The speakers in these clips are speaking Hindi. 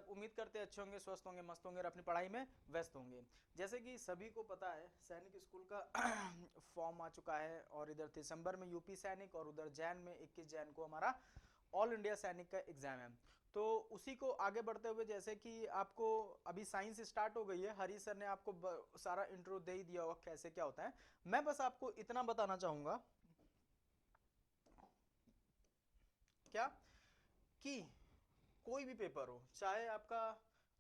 सब उम्मीद करते हैं अच्छे होंगे, स्वस्थ होंगे, मस्त होंगे और अपनी पढ़ाई में व्यस्त होंगे। जैसे कि सभी को पता है सैनिक स्कूल का फॉर्म आ चुका है और इधर दिसंबर में यूपी सैनिक और उधर जैन में 21 जैन को हमारा ऑल इंडिया सैनिक का एग्जाम है। तो उसी को आगे बढ़ते हुए जैसे कि आपको अभी साइंस स्टार्ट हो गई है, हरी सर ने आपको सारा इंट्रो दे ही दिया होगा कैसे क्या होता है। मैं बस आपको इतना बताना चाहूंगा क्या कि कोई भी पेपर हो, चाहे आपका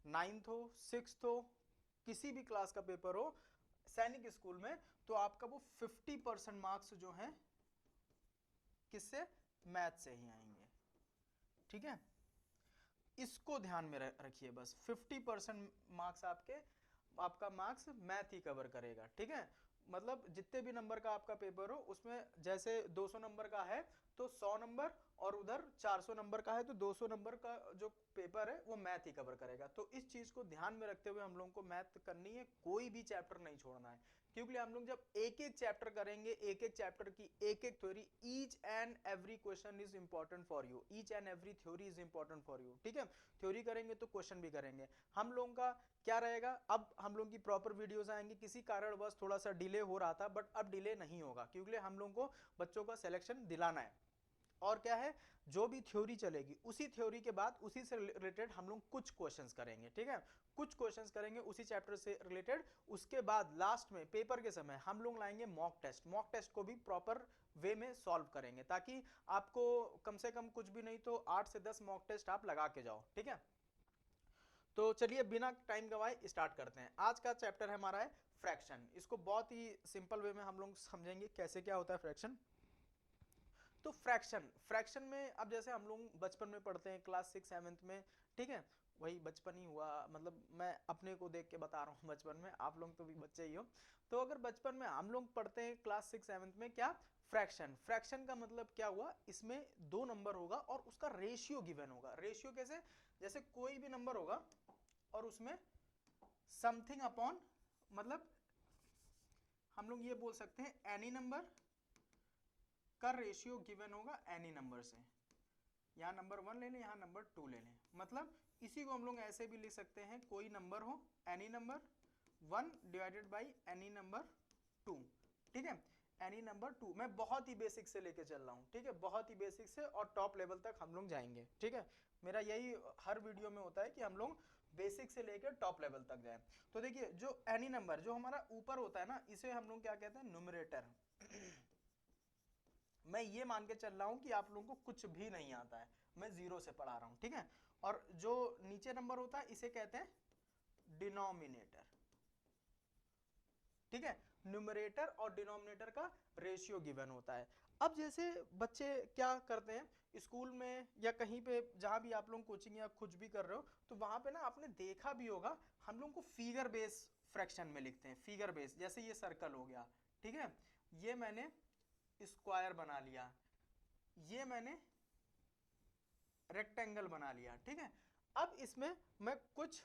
9th हो, 6th हो, किसी भी क्लास का पेपर हो सैनिक स्कूल में, तो आपका वो 50% मार्क्स जो हैं किससे, मैथ से ही आएंगे। ठीक है, इसको ध्यान में रखिए बस। 50% मार्क्स आपका मार्क्स मैथ ही कवर करेगा। ठीक है, मतलब जितने भी नंबर का आपका पेपर हो उसमें जैसे 200 नंबर का है तो 100 नंबर, और उधर 400 नंबर का है तो 200 नंबर का जो पेपर है वो मैथ ही कवर करेगा। तो इस चीज को ध्यान में रखते हुए हम लोगों को मैथ करनी है, कोई भी चैप्टर नहीं छोड़ना है, क्योंकि हम लोग जब एक एक चैप्टर करेंगे, एक एक चैप्टर की एक एक theory, each and every question is important for you, each and every theory is important for you. ठीक है, थ्योरी करेंगे तो क्वेश्चन भी करेंगे। हम लोगों का क्या रहेगा, अब हम लोगों की प्रॉपर वीडियोस आएंगी, किसी कारणवश थोड़ा सा डिले हो रहा था बट अब डिले नहीं होगा, क्योंकि हम लोगों को बच्चों का सिलेक्शन दिलाना है। और क्या है, जो भी थ्योरी चलेगी उसी थ्योरी के बाद उसी से रिलेटेड हम लोग कुछ क्वेश्चंस करेंगे। ठीक है, कुछ क्वेश्चंस करेंगे उसी चैप्टर से रिलेटेड। उसके बाद लास्ट में पेपर के समय हम लोग लाएंगे मॉक टेस्ट, मॉक टेस्ट को भी प्रॉपर वे में सॉल्व करेंगे, ताकि आपको कम से कम कुछ भी नहीं तो 8 से 10 मॉक टेस्ट आप लगा के जाओ। ठीक है, तो चलिए बिना टाइम गवाए स्टार्ट करते हैं। आज का चैप्टर हमारा है फ्रैक्शन। इसको बहुत ही सिंपल वे में हम लोग समझेंगे कैसे क्या होता है फ्रैक्शन। तो फ्रैक्शन, फ्रैक्शन में अब जैसे हम लोग बचपन में पढ़ते हैं क्लास 6-7 में, ठीक है, वही बचपन ही हुआ, मतलब मैं अपने को देख के बता रहा हूँ, बचपन में आप लोग तो भी बच्चे ही हो। तो अगर बचपन में हम लोग पढ़ते हैं क्लास 6-7 में क्या, फ्रैक्शन, फ्रैक्शन का मतलब क्या हुआ, इसमें 2 नंबर होगा और उसका रेशियो गिवन होगा। रेशियो कैसे, जैसे कोई भी नंबर होगा और उसमें समथिंग अपॉन, मतलब हम लोग ये बोल सकते हैं एनी नंबर का रेशियो गिवन होगा एनी नंबर से। यहाँ नंबर 1 ले लें, यहाँ नंबर 2 ले लें, मतलब इसी को हम लोग ऐसे भी लिख सकते हैं, कोई नंबर हो any number 1 divided by any number 2। ठीक है, एनी नंबर 2, मैं बहुत ही बेसिक से लेके चल रहा हूँ। ठीक है, बहुत ही बेसिक से और टॉप लेवल तक हम लोग जाएंगे। ठीक है, मेरा यही हर वीडियो में होता है कि हम लोग बेसिक से लेकर टॉप लेवल तक जाए। तो देखिए जो एनी नंबर जो हमारा ऊपर होता है ना, इसे हम लोग क्या कहते हैं, न्यूमरेटर। मैं ये मान के चल रहा हूं कि आप लोगों को कुछ भी नहीं आता है, मैं जीरो से पढ़ा रहा हूं। ठीक है, और जो नीचे नंबर होता है इसे कहते हैं डिनोमिनेटर। ठीक है, न्यूमरेटर और डिनोमिनेटर का रेशियो गिवन होता है। अब जैसे बच्चे क्या करते हैं स्कूल में या कहीं पे जहां भी आप लोग कोचिंग या कुछ भी कर रहे हो, तो वहां पे ना आपने देखा भी होगा हम लोग को फिगर बेस फ्रैक्शन में लिखते हैं, फिगर बेस। जैसे ये सर्कल हो गया, ठीक है, ये मैंने स्क्वायर बना लिया, ये मैंने रेक्टेंगल बना लिया। ठीक है, अब इसमें मैं कुछ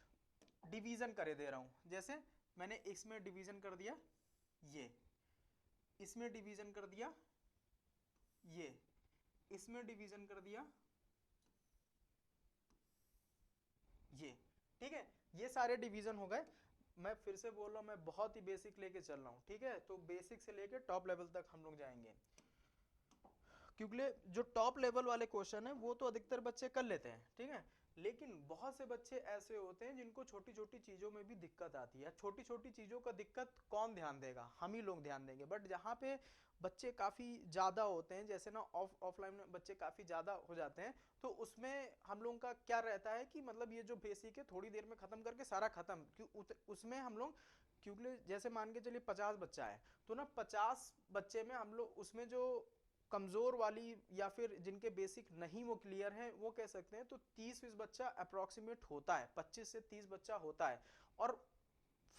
डिवीजन करे दे रहा हूं, जैसे मैंने इसमें डिवीजन कर दिया, ये इसमें डिवीजन कर दिया, ये इसमें डिवीजन कर दिया, ये। ठीक है, ये सारे डिवीजन हो गए। मैं फिर से बोल रहा हूं, मैं बहुत ही बेसिक लेके चल रहा हूं। ठीक है, तो बेसिक से लेके टॉप लेवल तक हम लोग जाएंगे, क्योंकि जो टॉप लेवल वाले क्वेश्चन है वो तो अधिकतर बच्चे कर लेते हैं। ठीक है, लेकिन बहुत से बच्चे ऐसे होते हैं जिनको छोटी छोटी चीजों में भी दिक्कत आती है। छोटी छोटी चीजों का दिक्कत कौन ध्यान देगा, हम ही लोग ध्यान देंगे। बट जहाँ पे बच्चे काफी ज्यादा होते हैं, जैसे ना ऑफलाइन में बच्चे काफी ज्यादा हो जाते हैं, तो उसमें हम लोगों का क्या रहता है कि मतलब ये जो बेसिक है थोड़ी देर में खत्म करके सारा खत्म, क्यों उसमें हम लोग, क्योंकि जैसे मान के चलिए 50 बच्चा है, तो ना 50 बच्चे में हम लोग उसमें जो कमजोर वाली या फिर जिनके बेसिक नहीं वो क्लियर है वो कह सकते हैं, तो 30-20 बच्चा अप्रोक्सीमेट होता है, 25 से 30 बच्चा होता है। और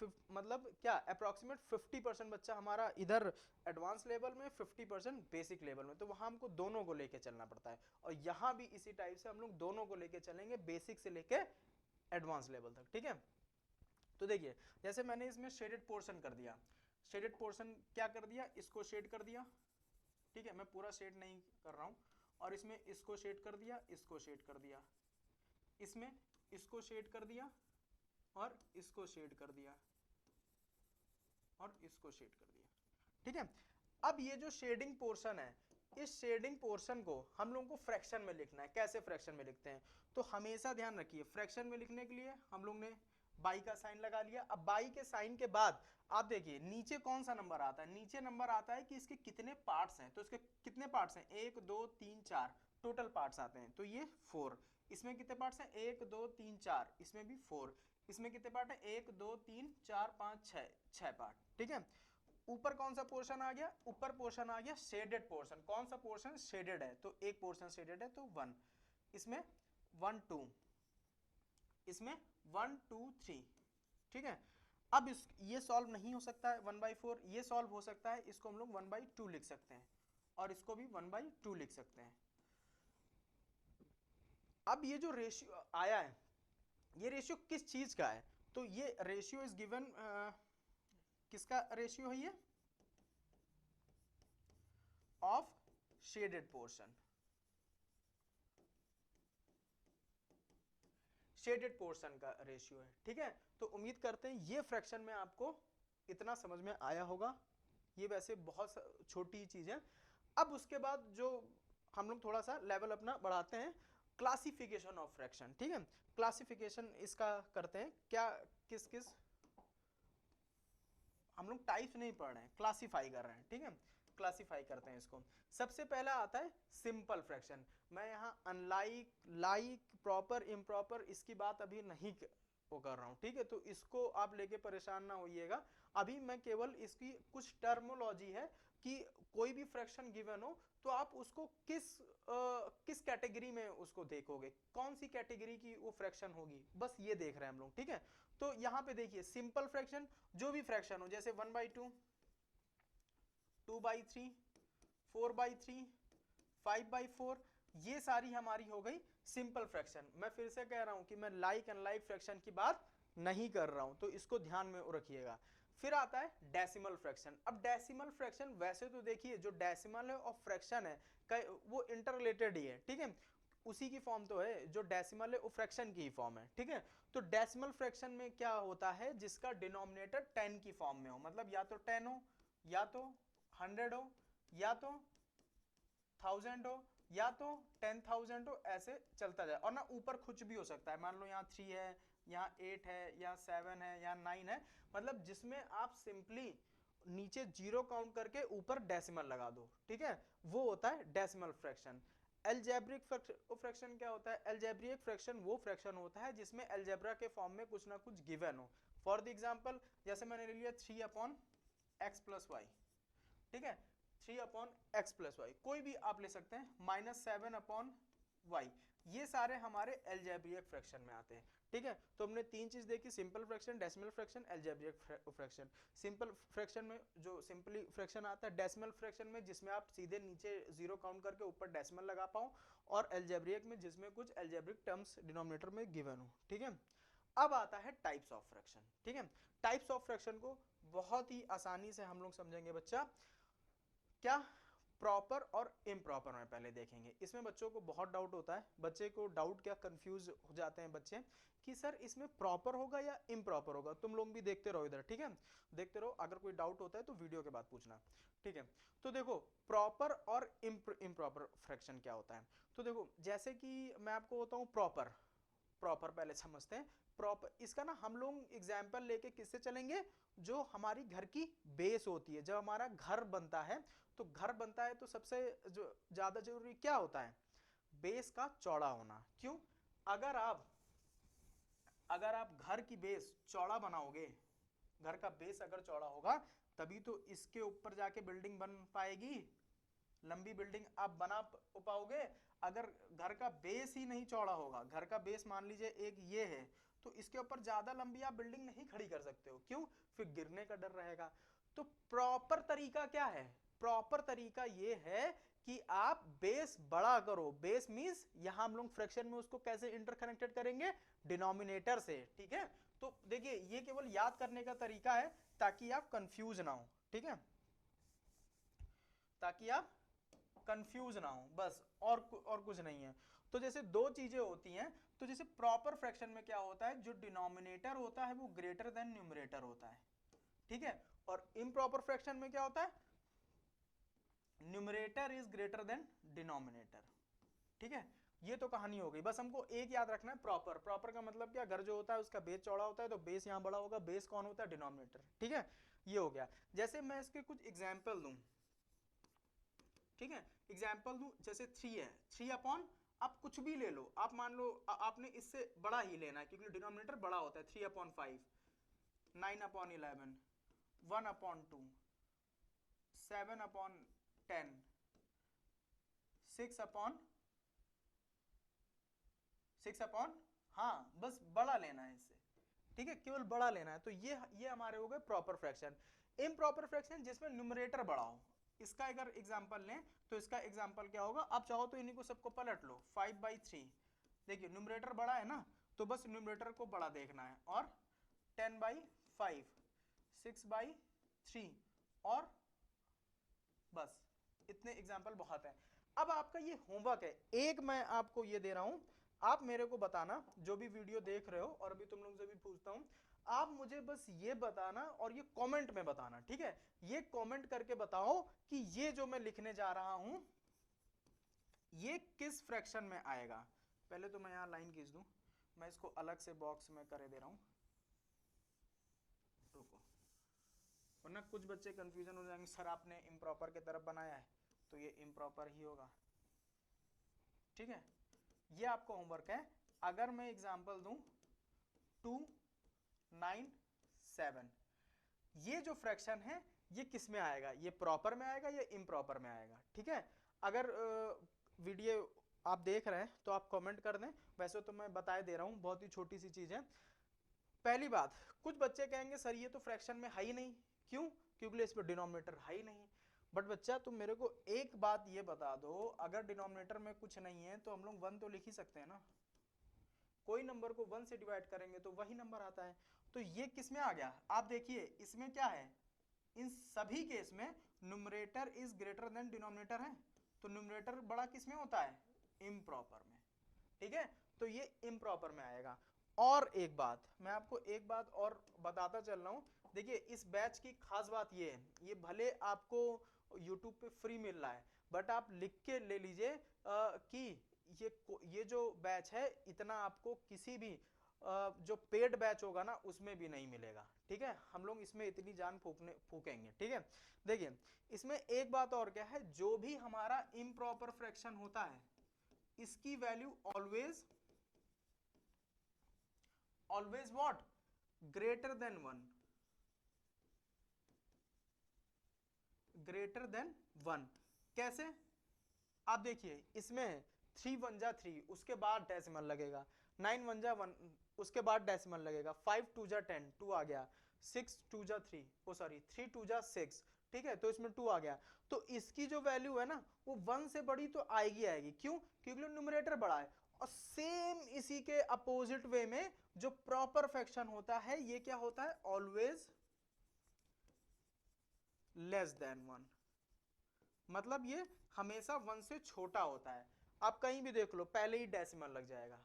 मतलब क्या अप्रोक्सीमेट 50% बच्चा हमारा इधर एडवांस लेवल में, 50% बेसिक लेवल में। तो वहां हमको दोनों को लेके चलना पड़ता है, और यहां भी इसी टाइप से हम लोग दोनों को लेके चलेंगे, बेसिक से लेके एडवांस लेवल तक। ठीक है, तो देखिए जैसे मैंने इसमें शेडेड पोर्शन कर दिया, शेडेड पोर्शन क्या कर दिया, इसको शेड कर दिया। ठीक है, मैं पूरा शेड नहीं कर रहा हूं, और इसमें इसको शेड कर दिया, इसको शेड कर दिया, इसमें इसको शेड कर दिया और इसको शेड कर दिया और इसको शेड कर दिया, ठीक है। अब ये जो शेडिंग पोर्शन है, इस शेडिंग पोर्शन को हम लोगों को फ्रैक्शन में लिखना है। कैसे फ्रैक्शन में लिखते हैं, तो हमेशा ध्यान रखिए, फ्रैक्शन में लिखने के लिए हम लोग ने बाई का साइन लगा लिया। अब बाई के साइन के बाद आप देखिए नीचे कौन सा नंबर आता है, नीचे नंबर आता है कि इसके कितने पार्ट्स हैं। तो इसके कितने पार्ट्स हैं, 1 2 3 4 टोटल पार्ट्स आते हैं। तो ये 4, इसमें कितने पार्ट्स हैं, 1 2 3 4, इसमें भी 4, इसमें कितने पार्ट है, 1 2 3 4 5 6, 6 पार्ट, ठीक है। ऊपर कौन सा पोर्शन आ गया, ऊपर पोर्शन आ गया शेडेड पोर्शन। कौन सा पोर्शन शेडेड है, तो एक पोर्शन शेडेड है तो 1, इसमें 1 2, इसमें 1 2 3, ठीक है। अब इस ये सॉल्व नहीं हो सकता है 1/4, ये सॉल्व हो सकता है, इसको हम लोग 1/2 लिख सकते हैं और इसको भी 1/2 लिख सकते हैं। अब ये जो रेशियो आया है, ये रेशियो किस चीज का है, तो ये रेशियो इज गिवन, किसका रेशियो है ये, of shaded portion, shaded portion का रेशियो है, ठीक है। तो उम्मीद करते हैं ये फ्रैक्शन में आपको इतना समझ में आया होगा। ये वैसे बहुत छोटी चीज है। अब उसके बाद जो हम लोग थोड़ा सा लेवल अपना बढ़ाते हैं, क्लासिफिकेशन ऑफ फ्रैक्शन, ठीक है। क्लासिफिकेशन इसका करते हैं क्या, किस किस, हम लोग टाइप्स नहीं पढ़ रहे हैं, क्लासिफाई कर रहे हैं, ठीक है। क्लासिफाई करते हैं इसको। सबसे पहला आता है सिंपल फ्रैक्शन। मैं यहाँ अनलाइक, लाइक, प्रॉपर, इम्प्रॉपर इसकी बात अभी नहीं वो कर रहा हूँ, ठीक है। तो इसको आप लेके परेशान ना होइएगा। अभी मैं केवल इसकी कुछ टर्मोलॉजी है कि कोई भी फ्रैक्शन गिवन हो तो आप उसको किस कैटेगरी में उसको देखोगे, कौन सी कैटेगरी की वो फ्रैक्शन होगी, बस ये देख रहे हैं हम लोग, ठीक है। तो यहाँ पे देखिए सिंपल फ्रैक्शन, जो भी फ्रैक्शन हो, जैसे 1/2, 2/3, 4/3, 5/4, ये सारी हमारी हो गई सिंपल फ्रैक्शन। मैं फिर से कह रहा हूं कि मैं लाइक अनलाइक फ्रैक्शन की बात नहीं कर रहा हूं, तो इसको ध्यान में रखिएगा। फिर आता है डेसिमल फ्रैक्शन। अब डेसिमल फ्रैक्शन वैसे तो देखिए जो डेसिमल है और फ्रैक्शन है वो इंटर रिलेटेड ही है, ठीक है। उसी की फॉर्म तो है, जो डेसिमल है वो फ्रैक्शन की ही फॉर्म है, ठीक है। तो डेसिमल फ्रैक्शन में क्या होता है, जिसका डिनोमिनेटर 10 की फॉर्म में हो, मतलब या तो 10 हो, या तो 100 हो, या तो 1000 हो, या तो 10,000 हो, ऐसे चलता जाए। और ना ऊपर कुछ भी हो सकता है, मान लो यहाँ 3 है, यहाँ 8 है, यहाँ 7 है, यहाँ 9 है, मतलब जिसमें आप सिंपली नीचे जीरो काउंट करके ऊपर डेसिमल लगा दो, ठीक है, वो होता है डेसिमल फ्रैक्शन। अलजेब्रिक फ्रैक्शन क्या होता है, अलजेब्रिक फ्रैक्शन वो फ्रैक्शन होता है जिसमें अलजेब्रा के फॉर्म में कुछ ना कुछ गिवन हो। फॉर द एग्जांपल जैसे मैंने ले लिया 3/x+y, ठीक है, 3/x+y, कोई भी आप ले सकते हैं, -7/y, ये सारे हमारे अलजेब्रिक फ्रैक्शन में आते हैं, ठीक है। तो हमने तीन चीज देखी, simple fraction, decimal fraction, algebraic fraction. Simple fraction में जो सिंपली फ्रैक्शन आता है, डेसिमल फ्रैक्शन में जिसमें आप सीधे नीचे जीरो काउंट करके ऊपर डेसिमल लगा पाओ, और अलजेब्रिक में जिसमें कुछ अलजेब्रिक टर्म्स डिनोमिनेटर में गिवन हो, ठीक है। अब आता है टाइप्स ऑफ फ्रैक्शन, ठीक है। टाइप्स ऑफ फ्रैक्शन को बहुत ही आसानी से हम लोग समझेंगे बच्चा, क्या प्रॉपर और इम्प्रॉपर में पहले देखेंगे। इसमें बच्चों को बहुत डाउट होता है, बच्चे को डाउट क्या, कंफ्यूज हो जाते हैं बच्चे कि सर इसमें प्रॉपर होगा या इम्प्रॉपर होगा। तुम लोग भी देखते रहो इधर, ठीक है, देखते रहो, अगर कोई डाउट होता है तो वीडियो के बाद पूछना, ठीक है। तो देखो प्रॉपर और इम्प्रॉपर फ्रैक्शन क्या होता है। तो देखो जैसे कि मैं आपको बताऊं प्रॉपर, प्रॉपर पहले समझते हैं। प्रॉपर इसका ना हम लोग एग्जाम्पल लेके किससे चलेंगे, जो हमारी घर की बेस होती है। जब हमारा घर बनता है, तो घर बनता है तो सबसे जो ज्यादा जरूरी क्या होता है, बेस का चौड़ा होना। क्यों, अगर आप घर की बेस चौड़ा बनाओगे, घर का बेस अगर चौड़ा होगा तभी तो इसके ऊपर जाके बिल्डिंग बन पाएगी, लंबी बिल्डिंग आप बना पाओगे। अगर घर का बेस ही नहीं चौड़ा होगा, घर का बेस मान लीजिए एक ये है, तो इसके ऊपर ज्यादा लंबी आप बिल्डिंग नहीं खड़ी कर सकते हो। क्यों, फिर गिरने का डर रहेगा। तो प्रॉपर तरीका क्या है, प्रॉपर तरीका ये है कि आप बेस बड़ा करो। बेस मींस यहां हम लोग फ्रैक्शन में उसको कैसे इंटरकनेक्टेड करेंगे, डिनोमिनेटर से, ठीक है। तो देखिए ये केवल याद करने का तरीका है ताकि आप कंफ्यूज ना हो, ठीक है, ताकि आप कंफ्यूज ना हो, बस और कुछ नहीं है। तो जैसे दो चीजें होती हैं, तो जैसे प्रॉपर फ्रैक्शन में क्या होता है, जो डिनोमिनेटर होता है वो ग्रेटर देन न्यूमरेटर होता है, ठीक है। और इम्प्रॉपर फ्रैक्शन में क्या होता है, numerator is greater than denominator, ठीक है। ये तो कहानी हो गई। बस हमको एक याद रखना है, प्रॉपर। प्रॉपर का मतलब क्या, घर जो होता है उसका बेस चौड़ा होता है, तो बेस यहाँ बड़ा होगा। बेस कौन होता है, डिनोमिनेटर, ठीक है। ये हो गया। जैसे मैं इसके कुछ एग्जाम्पल दूं, ठीक है, एग्जाम्पल दूं, जैसे 3 है, 3/, आप कुछ भी ले लो, आप मान लो आपने इससे बड़ा ही लेना है क्योंकि डिनोमिनेटर बड़ा होता है। 3/5, 9/11, 1/2, 7/10, 6/, हाँ बस बड़ा लेना है इससे, ठीक है, केवल बड़ा लेना है। तो ये हमारे हो गए प्रॉपर फ्रैक्शन। इम्प्रॉपर फ्रैक्शन जिसमें न्यूमरेटर बड़ा हो, इसका अगर एग्जांपल लें तो इसका एग्जांपल क्या होगा, आप चाहो तो इन्हीं को सबको पलट लो। 5/3, देखिए न्यूमरेटर बड़ा है ना, तो बस न्यूमरेटर को बड़ा देखना है। और 10/5, 6/3, और बस इतने एग्जाम्पल बहुत है। अब आपका ये होमवर्क है, एक मैं आपको ये दे रहा हूं, आप मेरे को बताना, जो भी वीडियो देख रहे हो और अभी तुम लोग से भी पूछता हूं, आप मुझे बस ये बताना और ये कमेंट में बताना, ठीक है। ये कमेंट करके बताओ कि ये जो मैं लिखने जा रहा हूं ये किस फ्रैक्शन में आएगा। पहले तो मैं यहां लाइन खींच दूं, मैं इसको अलग से बॉक्स में कर दे रहा हूं, रुको, वरना कुछ बच्चे कंफ्यूजन हो जाएंगे, सर आपने इम्प्रॉपर की तरफ बनाया है तो ये इम्प्रॉपर ही होगा, ठीक है। ये आपको होमवर्क है। अगर मैं एग्जांपल दूं 2, 9, 7, ये जो फ्रैक्शन है ये किस में आएगा, ये प्रॉपर में आएगा या इम्प्रॉपर में आएगा, ठीक है। अगर वीडियो आप देख रहे हैं तो आप कमेंट कर दें, वैसे तो मैं बताए दे रहा हूं, बहुत ही छोटी सी चीज है। पहली बात, कुछ बच्चे कहेंगे सर ये तो फ्रैक्शन में है ही नहीं, क्यों, क्योंकि इस पर डिनोमिनेटर है ही नहीं। बट बच्चा तुम मेरे को एक बात ये बता दो, अगर डिनोमिनेटर में कुछ नहीं है तो हम लोग 1 तो लिख ही सकते हैं ना, कोई नंबर को 1 से डिवाइड करेंगे तो वही नंबर आता है। तो ये किस में आ गया, आप देखिए इसमें क्या है, इन सभी केस में numerator is greater than denominator है, तो न्यूमरेटर बड़ा किस में होता है, इम्प्रॉपर में, ठीक है। तो ये इम्प्रॉपर में आएगा। और एक बात मैं आपको एक बात और बताता चल रहा हूं, देखिए इस बैच की खास बात ये है, ये भले आपको YouTube पे फ्री मिल रहा है, बट आप लिख के ले लीजिए कि ये जो बैच है इतना आपको किसी भी जो पेड बैच होगा ना उसमें भी नहीं मिलेगा, ठीक है। हम लोग इसमें इतनी जान फूकेंगे, ठीक है। देखिए इसमें एक बात और क्या है, जो भी हमारा इम्प्रॉपर फ्रैक्शन होता है इसकी value always what, greater than 1, greater than 1। कैसे, आप देखिए इसमें 3 1 जा 3, उसके बाद डेसिमल लगेगा, 9 1 जा 1, उसके बाद डेसिमल लगेगा, 5 2 जा 10, 2 आ गया, 6 2 जा 3, ओ सॉरी 3 2 जा 6, ठीक है, तो इसमें 2 आ गया। तो इसकी जो वैल्यू है ना वो 1 से बड़ी तो आएगी आएगी, क्यों, क्योंकि न्यूमरेटर बड़ा है। और सेम इसी के अपोजिट वे में जो प्रॉपर फ्रैक्शन होता है ये क्या होता है, ऑलवेज लेस देन 1, मतलब ये हमेशा 1 से छोटा होता है। आप कहीं भी देख लो पहले ही डेसिमल लग जाएगा।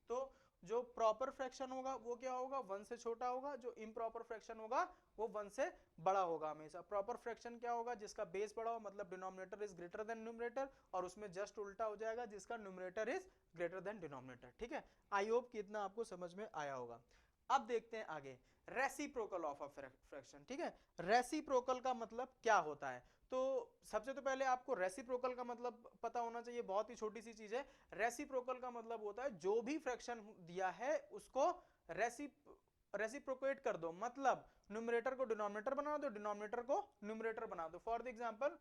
तो जो प्रॉपर फ्रैक्शन होगा वो क्या होगा, 1 से छोटा होगा, जो इम्प्रॉपर फ्रैक्शन होगा वो 1 से बड़ा होगा हमेशा। प्रॉपर फ्रैक्शन क्या होगा, जिसका बेस बड़ा हो, मतलब denominator is greater than numerator, और उसमें जस्ट उल्टा हो जाएगा जिसका numerator is greater than denominator, ठीक है। आई होप कि इतना आपको समझ में आया होगा। अब देखते हैं आगे, रेसिप्रोकल ऑफ अ फ्रैक्शन, ठीक है। रेसिप्रोकल का मतलब क्या होता है, तो सबसे तो पहले आपको रेसिप्रोकल का मतलब पता होना चाहिए, बहुत ही छोटी सी चीज है। रेसिप्रोकल का मतलब होता है जो भी फ्रैक्शन दिया है उसको रेसिप्रोकेट कर दो, मतलब न्यूमरेटर को डिनोमिनेटर बना दो, डिनोमिनेटर को न्यूमरेटर बना दो। फॉर द एग्जांपल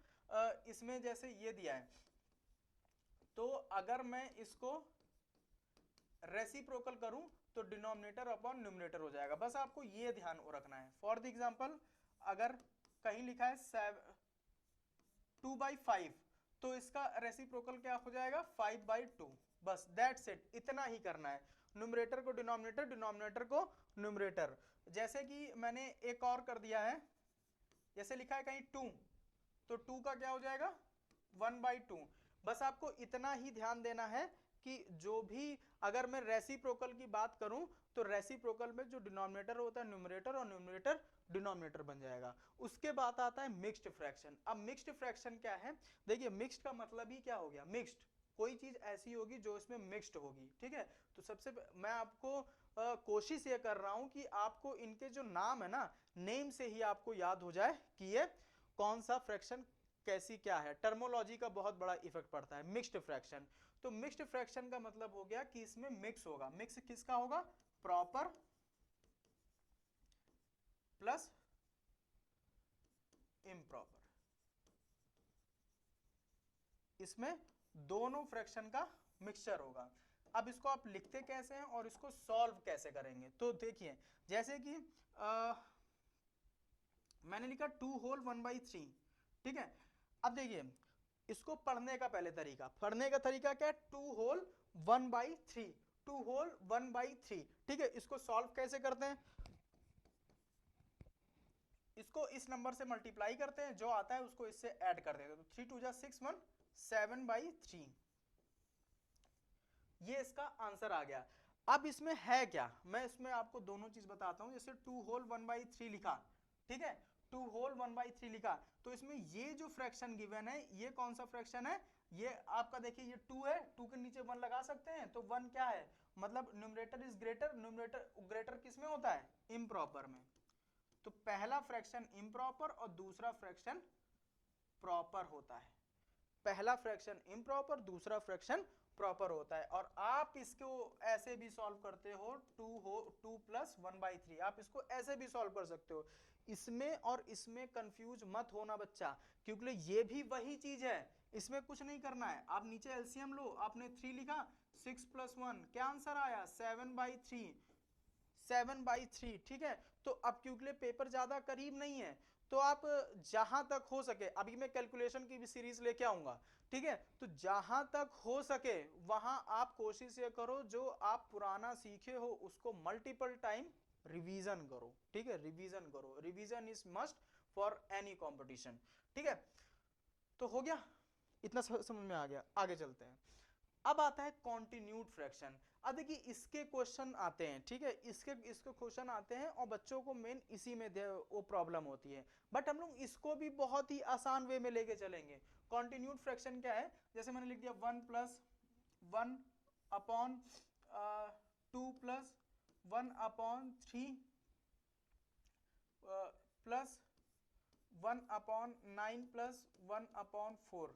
इसमें जैसे ये दिया है, तो अगर मैं इसको रेसिप्रोकल करूं तो डिनोमिनेटर अपॉन न्यूमरेटर हो जाएगा, बस आपको ये ध्यान रखना है। फॉर द एग्जांपल अगर कहीं लिखा है 2/5, तो इसका रेसिप्रोकल क्या हो जाएगा, 5/2, बस दैट्स इट, इतना ही करना है। न्यूमरेटर को डिनोमिनेटर, डिनोमिनेटर को न्यूमरेटर। जैसे कि मैंने एक और कर दिया है, जैसे लिखा है कहीं 2, तो 2 का क्या हो जाएगा 1/2, बस आपको इतना ही ध्यान देना है कि जो भी अगर मैं रेसिप्रोकल की बात करूं तो रेसिप्रोकल में जो डिनोमिनेटर होता है न्यूमरेटर और न्यूमरेटर डिनोमिनेटर बन जाएगा। उसके बाद आता है मिक्स्ड फ्रैक्शन। अब मिक्स्ड फ्रैक्शन क्या है, देखिए मिक्स्ड का मतलब ही क्या हो गया, मिक्स्ड, कोई चीज ऐसी होगी जो इसमें मिक्स्ड होगी, ठीक है। तो सबसे मैं आपको कोशिश ये कर रहा हूं कि आपको इनके जो नाम है ना, नेम से ही आपको याद हो जाए कि ये कौन सा फ्रैक्शन कैसी क्या है। टर्मोलॉजी का बहुत बड़ा इफेक्ट पड़ता है। मिक्स्ड फ्रैक्शन, तो मिक्स्ड फ्रैक्शन का मतलब हो गया कि इसमें मिक्स होगा। मिक्स किसका होगा, प्रॉपर प्लस इम्प्रॉपर, इसमें दोनों फ्रैक्शन का मिक्सचर होगा। अब इसको आप लिखते कैसे हैं और इसको सॉल्व कैसे करेंगे, तो देखिए जैसे कि मैंने लिखा 2 होल 1/3, ठीक है। अब देखिए इसको पढ़ने का पहले तरीका, पढ़ने का तरीका क्या है, 2 होल 1/3, 2 होल 1/3, ठीक है। इसको सॉल्व कैसे करते हैं, इसको इस नंबर से मल्टीप्लाई करते हैं, जो आता है उसको इससे ऐड कर देते हैं, तो 3 2 जा 6 1 7/3, ये इसका आंसर आ गया। अब इसमें है क्या, मैं इसमें आपको दोनों चीज बताता हूं। जैसे 2 होल 1/3 लिखा, ठीक है, 2 होल 1/3 लिखा, तो इसमें ये जो फ्रैक्शन गिवन है ये कौन सा फ्रैक्शन है, ये आपका देखिए ये 2 है, 2 के नीचे 1 लगा सकते हैं, तो 1 क्या है, मतलब numerator is greater, numerator greater किस में होता है, इम्प्रॉपर में। तो पहला फ्रैक्शन इम्प्रॉपर और दूसरा फ्रैक्शन प्रॉपर होता है। पहला फ्रैक्शन इम्प्रॉपर, दूसरा फ्रैक्शन प्रॉपर होता है। और आप इसको ऐसे भी सॉल्व करते हो, 2 प्लस 1/3, आप इसको ऐसे भी सॉल्व कर सकते हो। इसमें और इसमें कंफ्यूज मत होना बच्चा, क्योंकि ये भी वही चीज है, इसमें कुछ नहीं करना है। आप नीचे एलसीएम लो, आपने 3 लिखा, 6 + 1 क्या आंसर आया, 7/3, 7/3, ठीक है। तो अब क्योंकि पेपर ज्यादा करीब नहीं है, तो आप जहां तक हो सके, अभी मैं कैलकुलेशन की भी सीरीज लेके आऊंगा, ठीक है, तो जहां तक हो सके वहां आप कोशिश ये करो जो आप पुराना सीखे हो उसको मल्टीपल टाइम रिवीजन करो, ठीक है, रिवीजन करो, revision is must for any competition, ठीक है। तो हो गया, इतना समझ में आ गया, आगे चलते हैं। अब आता है कॉन्टिन्यूड फ्रैक्शन। अब देखिए इसके क्वेश्चन आते हैं, ठीक है, इसके क्वेश्चन आते हैं और बच्चों को मेन इसी में वो प्रॉब्लम होती है, बट हम लोग इसको भी बहुत ही आसान वे में लेके चलेंगे। कॉन्टिन्यूड फ्रैक्शन क्या है, जैसे मैंने लिख दिया 1 + 1/2 + 1/3 प्लस 1/9 + 1/4,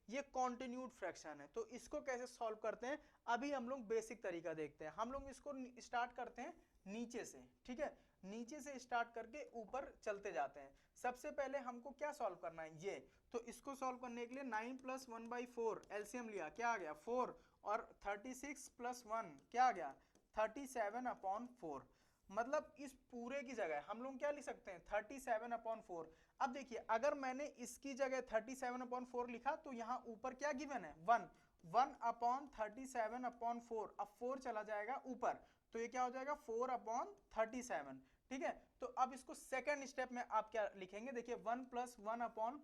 ये कॉन्टिन्यूड फ्रैक्शन है। तो इसको कैसे सॉल्व करते हैं, अभी हम लोग बेसिक तरीका देखते हैं। हम लोग इसको स्टार्ट करते हैं नीचे से, ठीक है, नीचे से स्टार्ट करके ऊपर चलते जाते हैं। सबसे पहले हमको क्या सॉल्व करना है, ये, तो इसको सॉल्व करने के लिए 9 + 1/4 एलसीएम लिया, क्या आ गया 4, और 36 + 1 क्या आ गया 37/4, मतलब इस पूरे की जगह हम लोग क्या लिख सकते हैं 37/4। अब देखिए अगर मैंने इसकी जगह 37/4 लिखा तो यहाँ ऊपर क्या गिवन है 1, 1/37/4, अब 4 चला जाएगा ऊपर, तो ये क्या हो जाएगा 4/37, ठीक है। तो अब इसको सेकंड स्टेप में आप क्या लिखेंगे, देखिए 1 + 1/2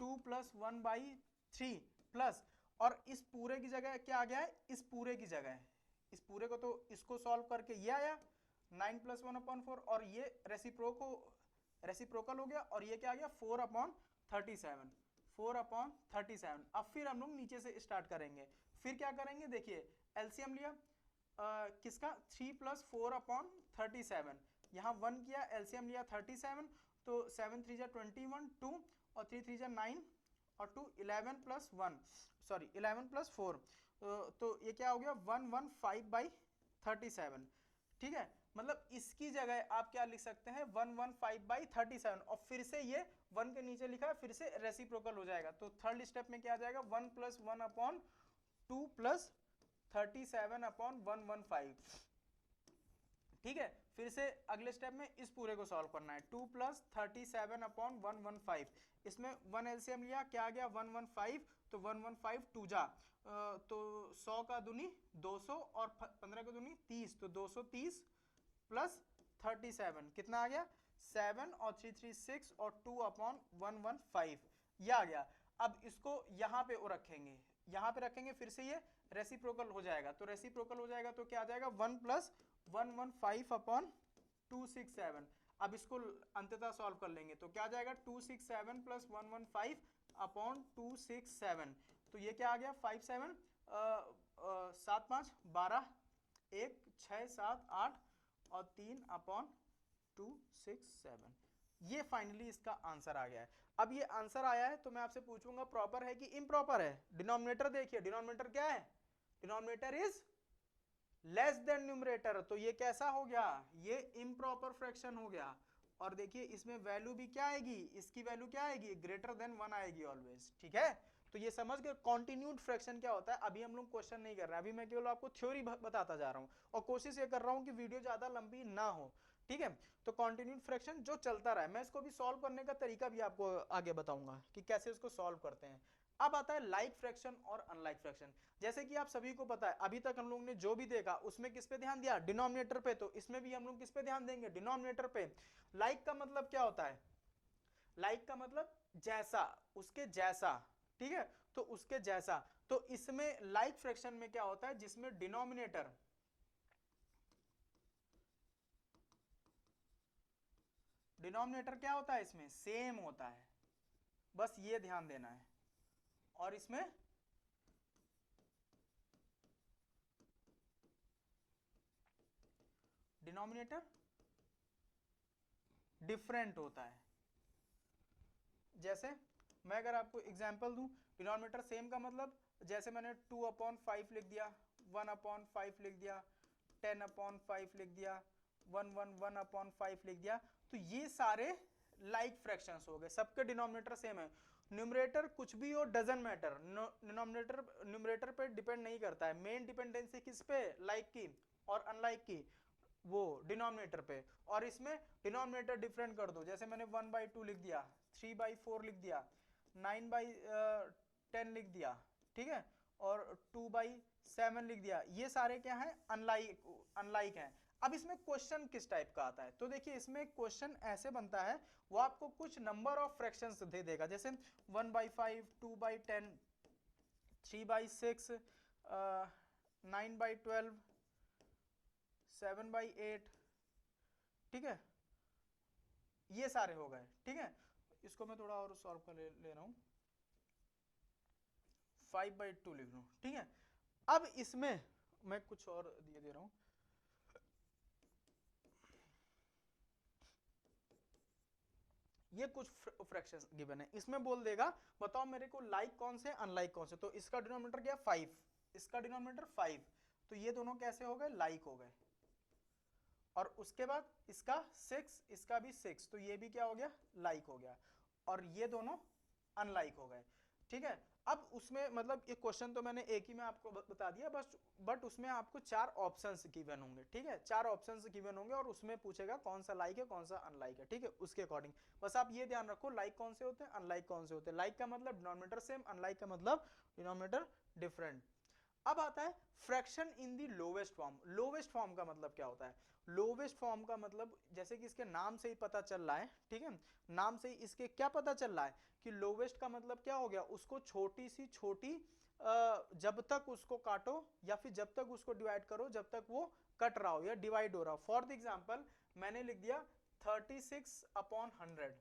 + 1/3 प्लस, और इस पूरे की जगह क्या आ गया है, इस पूरे की जगह, इस पूरे को, तो इसको सॉल्व करके ये आया 9 + 1/4, और ये रेसिप्रोकल हो गया, और ये क्या आ गया 4/37, 4/37। अब फिर हम लोग नीचे से स्टार्ट करेंगे, फिर क्या करेंगे, देखिए एलसीएम लिया किसका 3 + 4/37, यहाँ 1 किया, एलसीएम लिया 37, तो 7 3 जा 21, 2 और 3 3 जा 9 और 2 11 + 1, सॉरी 11 + 4, तो ये क्या हो गया 115/37, ठीक है। मतलब इसकी जगह आप क्या लिख सकते हैं 115/37, और फिर से ये 1 के नीचे लिखा है, फिर से रेसिप्रोकल हो जाएगा, तो थर्ड स्टेप में क्या आ जाएगा 1 + 1/2 + 37/115, ठीक है। फिर से अगले स्टेप में इस पूरे को सॉल्व करना है, 2 + 37/115, इसमें 1 एलसीएम लिया, क्या आ गया 115, तो 115 2 जा, तो 100 का दूनी 200 और 15 का दूनी 30, तो 230 + 37 कितना आ गया 7 और 3 3 6 और 2/115, ये आ गया। अब इसको यहाँ पे वो रखेंगे, यहाँ पे रखेंगे, फिर से ये रेसिप्रोकल हो जाएगा, तो रेसिप्रोकल हो जाएगा तो क्या आ जाएगा 1 + 115/267। अब इसको अंततः सॉल्व कर लेंगे तो क्या आ जाएगा 267 + 115/267, तो ये क्या आ गया 57 7 5 12 1 6 7 8 और 3/267, ये फाइनली इसका आंसर आ गया है। अब ये आंसर आया है तो मैं आपसे पूछूंगा प्रॉपर है कि इम्प्रॉपर है। डिनोमिनेटर देखिए, डिनोमिनेटर क्या है, denominator is less than numerator, तो ये कैसा हो गया, ये इम्प्रॉपर फ्रैक्शन हो गया। और देखिए इसमें वैल्यू भी क्या आएगी, इसकी वैल्यू क्या आएगी, ग्रेटर देन 1 आएगी ऑलवेज, ठीक है। तो ये समझ गए कॉन्टिन्यूड फ्रैक्शन क्या होता है। अभी हम लोग क्वेश्चन नहीं कर रहे हैं, अभी मैं केवल आपको थ्योरी बताता जा रहा हूं और कोशिश ये कर रहा हूं कि वीडियो ज्यादा लंबी ना हो, ठीक है। तो कॉन्टिन्यूड फ्रैक्शन जो चलता रहा है, मैं इसको भी सॉल्व करने का तरीका भी आपको आगे बताऊंगा कि कैसे इसको सॉल्व करते हैं। अब आता है लाइक फ्रैक्शन और अनलाइक फ्रैक्शन। जैसे कि आप सभी को पता है, अभी तक हम लोग ने जो भी देखा उसमें किस पे ध्यान दिया, डिनोमिनेटर पे, तो इसमें भी हम लोग किस पे ध्यान देंगे, डिनोमिनेटर पे। लाइक का मतलब क्या होता है, लाइक का मतलब जैसा, उसके जैसा, ठीक है, तो उसके जैसा। तो इसमें लाइक फ्रैक्शन में क्या होता है, जिसमें डिनोमिनेटर क्या होता है, इसमें सेम होता है, बस ये ध्यान देना है। और इसमें डिनोमिनेटर डिफरेंट होता है। जैसे मैं अगर आपको एग्जांपल दूं, डिनोमिनेटर सेम का मतलब जैसे मैंने 2/5 लिख दिया, 1/5 लिख दिया, 10/5 लिख दिया, 1/5 लिख दिया, तो ये सारे लाइक फ्रैक्शंस हो गए, सबके डिनोमिनेटर सेम है। न्यूमरेटर कुछ भी हो डजंट मैटर, डिनोमिनेटर न्यूमरेटर पे डिपेंड नहीं करता है, मेन डिपेंडेंसी किस पे, लाइक की और अनलाइक की, वो डिनोमिनेटर पे। और इसमें डिनोमिनेटर डिफरेंट कर दो, जैसे मैंने 1/2 लिख दिया, 3/4 लिख दिया, 9/10 लिख दिया, ठीक है, और 2/7 लिख दिया, ये सारे क्या है, अनलाइक हैं। अब इसमें क्वेश्चन किस टाइप का आता है, तो देखिए इसमें क्वेश्चन ऐसे बनता है, वो आपको कुछ नंबर ऑफ फ्रैक्शंस दे देगा, जैसे 1/5, 2/10, 3/6, 9/12, 7/8, ठीक है, ये सारे हो गए, ठीक है। इसको मैं थोड़ा और सॉल्व कर ले रहा हूं, 5/2 लिख लूं, ठीक है। अब इसमें मैं कुछ और दे रहा हूं, ये कुछ फ्रैक्शंस गिवन है, इसमें बोल देगा बताओ मेरे को लाइक कौन से अनलाइक कौन से, तो इसका डिनोमिनेटर क्या 5, इसका डिनोमिनेटर 5, तो ये दोनों कैसे हो गए, लाइक हो गए। और उसके बाद इसका 6, इसका भी 6, तो ये भी क्या हो गया, लाइक हो गया, और ये दोनों अनलाइक हो गए, ठीक है। अब उसमें मतलब ये क्वेश्चन तो मैंने एक ही में आपको बता दिया बस, बट उसमें आपको 4 ऑप्शंस गिवन होंगे, ठीक है, 4 ऑप्शंस गिवन होंगे और उसमें पूछेगा कौन सा लाइक है कौन सा अनलाइक है, ठीक है, उसके अकॉर्डिंग बस आप ये ध्यान रखो लाइक कौन से होते हैं, अनलाइक कौन से होते हैं। लाइक का मतलब डिनोमिनेटर सेम, अनलाइक का मतलब डिनोमिनेटर डिफरेंट। अब आता है fraction in the lowest form. Lowest form का मतलब क्या होता है, लोवेस्ट फॉर्म का मतलब जैसे कि इसके नाम से ही पता चल रहा है, ठीक है, नाम से ही इसके क्या पता चल रहा है कि लोवेस्ट का मतलब क्या हो गया, उसको छोटी सी छोटी जब तक उसको काटो या फिर जब तक उसको डिवाइड करो जब तक वो कट रहा हो या डिवाइड हो रहा हो। फॉर द एग्जांपल मैंने लिख दिया 36/100,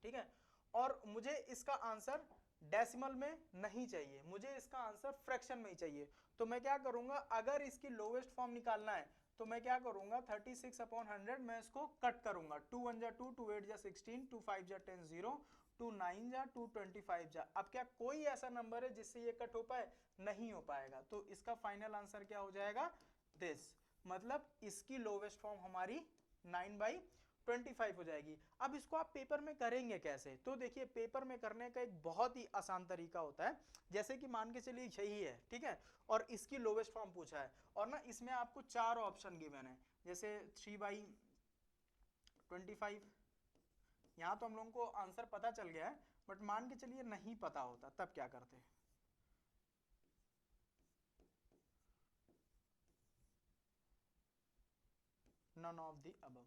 ठीक है, और मुझे इसका आंसर डेसिमल में नहीं चाहिए, मुझे इसका आंसर फ्रैक्शन में ही चाहिए, तो मैं क्या करूंगा, अगर इसकी लोवेस्ट फॉर्म निकालना है तो मैं क्या करूंगा 36/100 मैं इसको कट करूंगा, 2 1 जा 2, 2 8 जा 16, 2 5 जा 10, 0, 2 9 जा 2 25 जा। अब क्या कोई ऐसा नंबर है जिससे ये कट हो पाए, नहीं हो पाएगा, तो इसका फाइनल आंसर क्या हो जाएगा, दिस, मतलब इसकी लोवेस्ट फॉर्म हमारी 9/25 हो जाएगी। अब इसको आप पेपर में करेंगे कैसे, तो देखिए पेपर में करने का एक बहुत ही आसान तरीका होता है, जैसे कि मान के चलिए यही है, ठीक है, और इसकी लोवेस्ट फॉर्म पूछा है और ना इसमें आपको 4 ऑप्शन गिवन है, जैसे 3/25, यहाँ तो हम लोगों को आंसर पता चल गया है, बट मान के चलिए नहीं पता होता तब क्या करते, नन ऑफ दी अबव,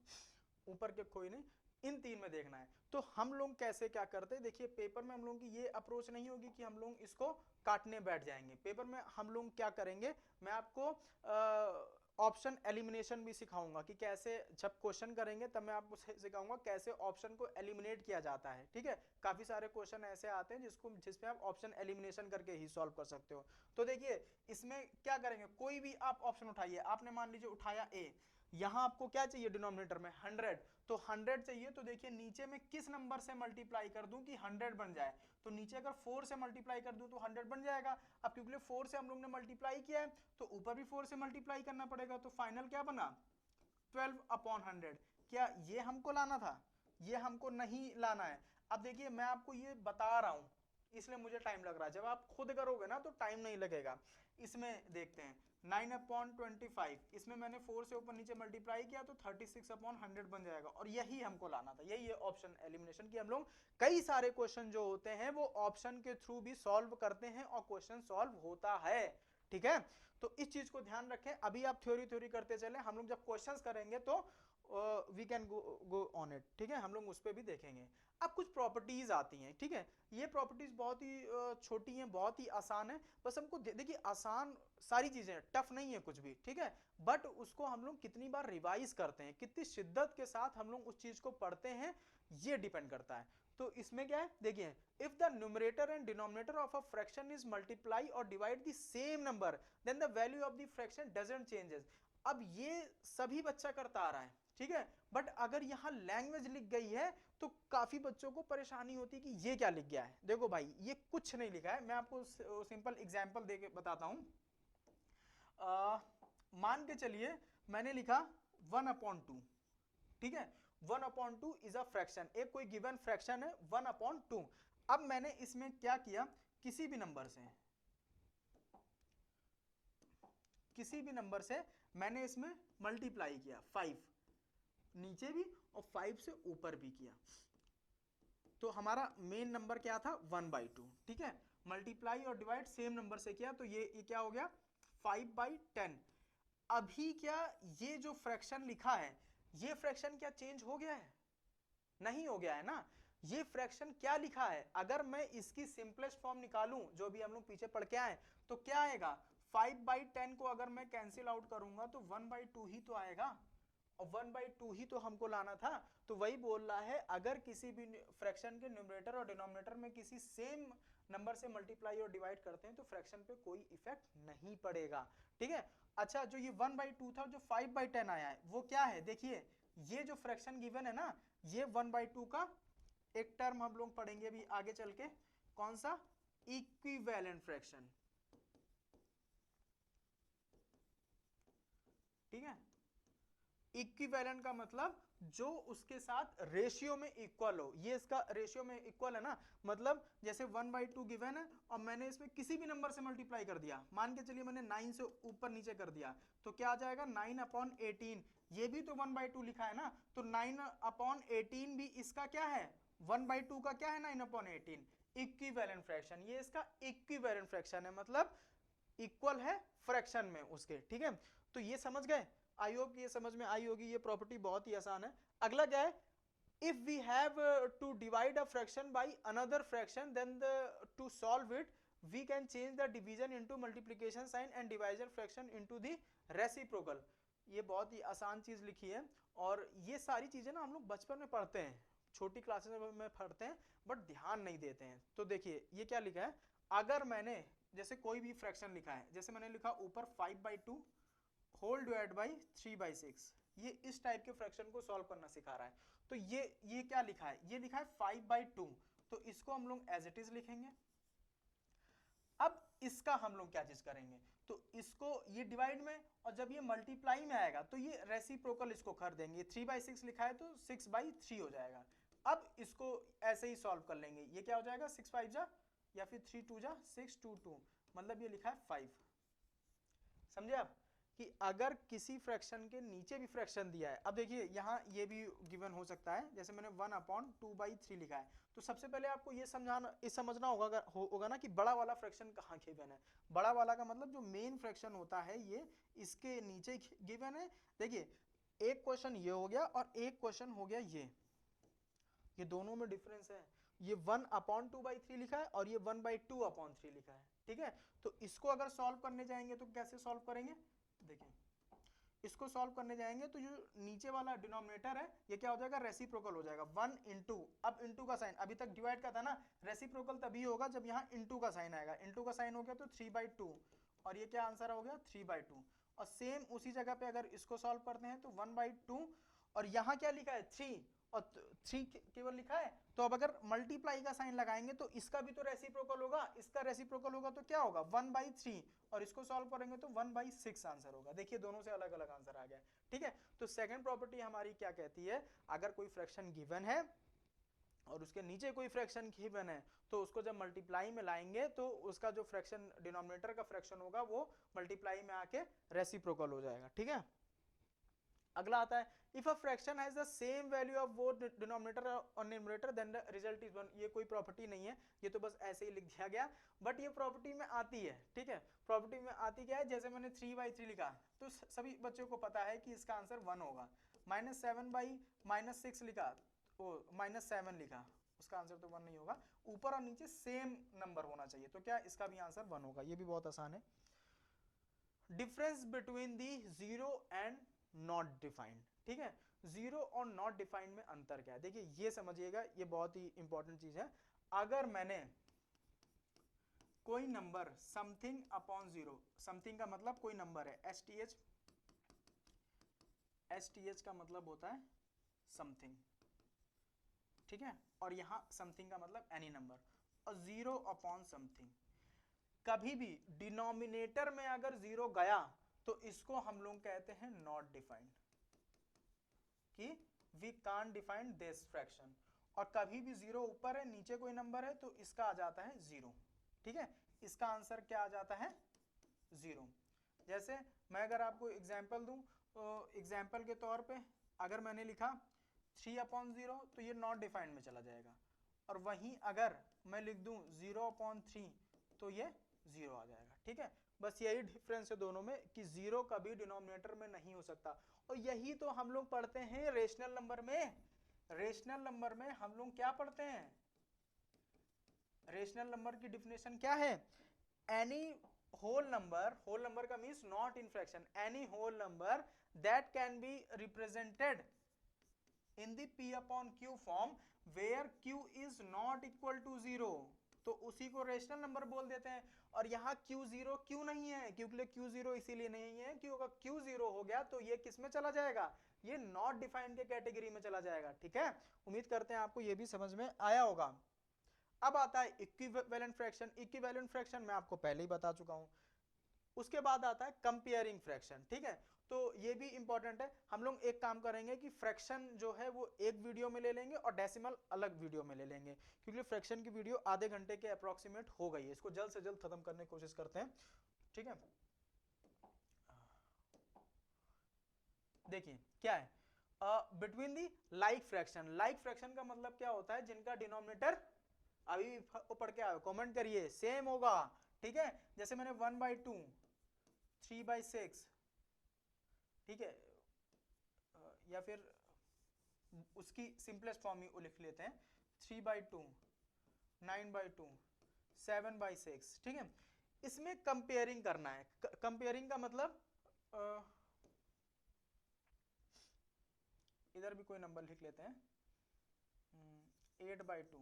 ऊपर के कोई नहीं, इन 3 में देखना है। तो हम लोग कैसे क्या करते हैं, देखिए पेपर में हम लोगों की ये अप्रोच नहीं होगी कि हम लोग इसको काटने बैठ जाएंगे। पेपर में हम लोग क्या करेंगे, मैं आपको ऑप्शन एलिमिनेशन भी सिखाऊंगा कि कैसे जब क्वेश्चन करेंगे तब मैं आपको सिखाऊंगा कैसे ऑप्शन को एलिमिनेट किया जाता है। ठीक है, काफी सारे क्वेश्चन ऐसे आते हैं जिसमें आप ऑप्शन एलिमिनेशन करके ही सॉल्व कर सकते हो। तो देखिए इसमें क्या करेंगे, कोई भी आप ऑप्शन उठाइए, आपने मान लीजिए उठाया ए, यहां आपको क्या चाहिए डिनोमिनेटर में 100, तो 100 चाहिए, तो देखिए नीचे में किस नंबर से मल्टीप्लाई कर दूं कि 100 बन जाए, तो नीचे अगर 4 से मल्टीप्लाई कर दूं तो 100 बन जाएगा। अब क्योंकि 4 से हम लोग ने मल्टीप्लाई किया है तो ऊपर भी 4 से मल्टीप्लाई करना पड़ेगा, तो फाइनल क्या बना 12/100। क्या ये हमको लाना था, ये हमको नहीं लाना है। अब देखिए मैं आपको ये बता रहा हूं इसलिए मुझे टाइम लग रहा है, जब आप खुद करोगे ना तो टाइम नहीं लगेगा। इसमें देखते हैं 9/25, इसमें मैंने 4 से ऊपर नीचे मल्टीप्लाई किया तो 36/100 बन जाएगा, और यही हमको लाना था। यही है ऑप्शन एलिमिनेशन की, हम लोग कई सारे क्वेश्चन जो होते हैं वो ऑप्शन के थ्रू भी सॉल्व करते हैं और क्वेश्चन सॉल्व होता है। ठीक है, तो इस चीज को ध्यान रखें। अभी आप थ्योरी करते चले, हम लोग जब क्वेश्चंस करेंगे तो we can go on it. ठीक है, हम लोग उस पर भी देखेंगे। अब कुछ प्रॉपर्टीज आती हैं। ठीक है, ये प्रॉपर्टीज बहुत ही छोटी हैं, बहुत ही आसान है, बस हमको देखिए आसान सारी चीजें, टफ नहीं है कुछ भी। ठीक है, बट उसको हम लोग कितनी बार रिवाइज करते हैं, कितनी शिद्दत के साथ हम लोग उस चीज को पढ़ते हैं, ये डिपेंड करता है। तो इसमें क्या है देखिए, if the numerator and denominator of a fraction is multiply और divide the same number then the value of the fraction doesn't changes. अब ये सभी बच्चा करता आ रहा है। ठीक है, बट अगर यहां लैंग्वेज लिख गई है तो काफी बच्चों को परेशानी होती है कि ये क्या लिख गया है। देखो भाई ये कुछ नहीं लिखा है, मैं आपको सिंपल एग्जांपल देके बताता हूं। मान के चलिए मैंने लिखा 1/2। ठीक है, 1/2 इज अ फ्रैक्शन, एक कोई गिवन फ्रैक्शन है 1/2। अब मैंने इसमें क्या किया, किसी भी नंबर से मैंने इसमें मल्टीप्लाई किया 5 नीचे भी और 5 से ऊपर भी किया, तो हमारा मेन नंबर क्या था 1/2। ठीक है, मल्टीप्लाई और डिवाइड सेम नंबर से किया तो ये क्या हो गया 5/10। अभी क्या ये जो फ्रैक्शन लिखा है ये फ्रैक्शन क्या चेंज हो गया है, नहीं हो गया है ना। ये फ्रैक्शन क्या लिखा है, अगर मैं इसकी सिंपलेस्ट फॉर्म निकालूं जो भी हम लोग पीछे पढ़ के आए तो क्या आएगा 5/10 को अगर मैं कैंसिल आउट करूंगा तो 1/2 ही तो आएगा, और 1/2 ही तो हमको लाना था। तो वही बोल रहा है अगर किसी भी फ्रैक्शन के न्यूमरेटर और डिनोमिनेटर में किसी सेम नंबर से मल्टीप्लाई और डिवाइड करते हैं तो फ्रैक्शन पे कोई इफेक्ट नहीं पड़ेगा। ठीक है, अच्छा जो ये 1/2 था जो 5/10 आया है वो क्या है, देखिए ये जो फ्रैक्शन गिवन है ना, ये 1/2 का एक टर्म हम लोग पढ़ेंगे अभी आगे चल के, कौन सा, इक्विवेलेंट फ्रैक्शन। ठीक है, इक्विवेलेंट का मतलब जो उसके साथ रेशियो में इक्वल हो, ये इसका रेशियो में इक्वल है ना, मतलब जैसे 1/2 गिवन है और मैंने इसमें किसी भी नंबर से मल्टीप्लाई कर दिया, मान के चलिए मैंने 9 से ऊपर नीचे कर दिया तो क्या आ जाएगा 9/18। ये भी तो 1/2 लिखा है ना, तो 9/18 भी इसका क्या है 1/2 का क्या है 9/18 इक्विवेलेंट फ्रैक्शन। ये इसका इक्विवेलेंट फ्रैक्शन है, मतलब इक्वल है फ्रैक्शन में उसके। ठीक है, तो ये समझ गए, आई होप ये समझ में आई होगी, ये प्रॉपर्टी बहुत ही आसान है। अगला क्या है, if we have to divide a fraction by another fraction then to solve it we can change the division into multiplication sign and divisor fraction into the reciprocal. ये बहुत ही आसान चीज लिखी है, और ये सारी चीजें ना हम लोग बचपन में पढ़ते हैं, छोटी क्लासेस में पढ़ते हैं बट ध्यान नहीं देते हैं। तो देखिए ये क्या लिखा है, अगर मैंने जैसे कोई भी फ्रैक्शन लिखा है, जैसे मैंने लिखा ऊपर 5/2 होल डिवाइड बाई 3/6, ये इस टाइप के फ्रैक्शन को सॉल्व करना सिखा रहा है। तो ये क्या लिखा है, ये लिखा है 5/2, तो इसको हम लोग एज इट इज लिखेंगे। अब इसका हम लोग क्या चीज करेंगे, तो इसको ये डिवाइड में, और जब ये मल्टीप्लाई में आएगा तो ये रेसिप्रोकल इसको कर देंगे, 3/6 लिखा है तो 6/3 हो जाएगा। अब इसको ऐसे ही सॉल्व कर लेंगे, ये क्या हो जाएगा 6/5 जा या फिर 3/2 जा 6/2, मतलब ये लिखा है 5। समझे आप कि अगर किसी फ्रैक्शन के नीचे भी फ्रैक्शन दिया है, अब देखिए यहाँ ये भी गिवन हो सकता है, जैसे मैंने 1/2/3 लिखा है, तो सबसे पहले आपको ये समझना होगा ना कि बड़ा वाला फ्रैक्शन कहाँ गिवन है। बड़ा वाला का मतलब जो मेन फ्रैक्शन होता है ये इसके नीचे गिवन है। देखिए एक क्वेश्चन ये हो गया और एक क्वेश्चन हो गया ये, ये दोनों में डिफरेंस है, ये 1/2/3 लिखा है और ये 1/2/3 लिखा है, ठीक है। तो इसको अगर सॉल्व करने जाएंगे तो कैसे सॉल्व करेंगे, देखिए इसको सॉल्व करने जाएंगे तो जो नीचे वाला डिनोमिनेटर है ये क्या हो जाएगा, रेसिप्रोकल हो जाएगा, 1 इंटू, अब इंटू का साइन, अभी तक डिवाइड का था ना, रेसिप्रोकल तभी होगा जब यहाँ इंटू का साइन आएगा, इंटू का साइन हो गया तो 3/2 और ये क्या आंसर हो गया 3/2। और सेम उसी जगह पे अगर इसको सॉल्व करते हैं तो 1/2 और यहाँ क्या लिखा है 3 और 3 केवल लिखा है, तो अब अगर मल्टीप्लाई का साइन लगाएंगे तो इसका भी तो रेसिप्रोकल होगा, इसका रेसिप्रोकल होगा तो क्या होगा 1/3 और इसको सॉल्व करेंगे तो 1/6 आंसर होगा। देखिए दोनों से अलग अलग आंसर आ गया, ठीक है। तो सेकंड प्रॉपर्टी हमारी क्या कहती है, अगर कोई फ्रैक्शन गिवन है और उसके नीचे कोई फ्रैक्शन गिवन है तो उसको जब मल्टीप्लाई में लाएंगे तो उसका जो फ्रैक्शन डिनोमिनेटर का फ्रैक्शन होगा वो मल्टीप्लाई में आके रेसिप्रोकल हो जाएगा, ठीक है। अगला आता है if a fraction has the same value of both denominator और numerator then the result is 1। ये कोई प्रॉपर्टी नहीं है, ये तो बस ऐसे ही लिख दिया गया, बट ये प्रॉपर्टी में आती है, ठीक है। प्रॉपर्टी में आती क्या है, जैसे मैंने 3/3 लिखा तो सभी बच्चों को पता है कि इसका आंसर 1 होगा, -7/-6 लिखा ओ -7 लिखा, उसका आंसर तो 1 नहीं होगा, ऊपर और नीचे सेम नंबर होना चाहिए, तो क्या इसका भी आंसर 1 होगा। ये भी बहुत आसान है। Difference between the 0 and not defined, ठीक है। 0 और नॉट डिफाइंड में अंतर क्या है, देखिए ये समझिएगा, ये बहुत ही इंपॉर्टेंट चीज है। अगर मैंने कोई नंबर समथिंग अपॉन 0, समथिंग का मतलब कोई नंबर है, एसटीएच का मतलब होता है समथिंग, ठीक है, और यहां समथिंग का मतलब एनी नंबर, और 0 अपॉन समथिंग, कभी भी डिनोमिनेटर में अगर 0 गया तो इसको हम लोग कहते हैं नॉट डिफाइंड, कि we can't define this fraction. और कभी भी 0 ऊपर है नीचे कोई नंबर है तो इसका आ जाता है 0, ठीक है। इसका आंसर क्या आ जाता है 0। जैसे मैं अगर आपको एग्जांपल दूं तो एग्जांपल के तौर पे अगर मैंने लिखा 3/0 तो ये नॉट डिफाइंड में चला जाएगा, और वहीं अगर मैं लिख दूं 0/3 तो ये 0 आ जाएगा, ठीक है। बस यही डिफरेंस है दोनों में कि 0 कभी डिनोमिनेटर में नहीं हो सकता, और यही तो हम लोग पढ़ते हैं रेशनल नंबर में। रेशनल नंबर में हम लोग क्या पढ़ते हैं, रेशनल नंबर की डिफिनेशन क्या है, एनी होल नंबर का means not in fraction, any whole number that can be represented in the P/Q form where Q is not equal to 0, तो उसी को रेशनल नंबर बोल देते हैं। और यहाँ Q0 क्यों नहीं है, क्योंकि Q0 इसीलिए नहीं है क्योंकि अगर Q0 हो गया तो ये किस में चला जाएगा, ये नॉट डिफाइंड के कैटेगरी में चला जाएगा, ठीक है। उम्मीद करते हैं आपको ये भी समझ में आया होगा। अब आता है इक्विवेलेंट फ्रैक्शन। इक्विवेलेंट फ्रैक्शन मैं आपको पहले ही बता चुका हूं। उसके बाद आता है कंपेयरिंग फ्रैक्शन, ठीक है। तो ये भी इंपॉर्टेंट है। हम लोग एक काम करेंगे कि फ्रैक्शन जो है वो एक वीडियो में ले लेंगे और डेसिमल अलग वीडियो में ले लेंगे, क्योंकि फ्रैक्शन की वीडियो आधे घंटे के अप्रोक्सीमेट हो गई है, इसको जल्द से जल्द खत्म करने की कोशिश करते हैं, ठीक है। देखिए क्या है between the like fraction. Like fraction का मतलब क्या होता है, जिनका डिनोमिनेटर अभी पढ़ के आए, कमेंट करिए, सेम होगा, ठीक है। जैसे मैंने 1/2, 3/6, ठीक है, या फिर उसकी सिंपलेस्ट फॉर्म ही लिख लेते हैं 3/2, 9/2, 7/6, ठीक है। इसमें कंपेयरिंग करना है। कंपेयरिंग का मतलब इधर भी कोई नंबर लिख लेते हैं 8/2,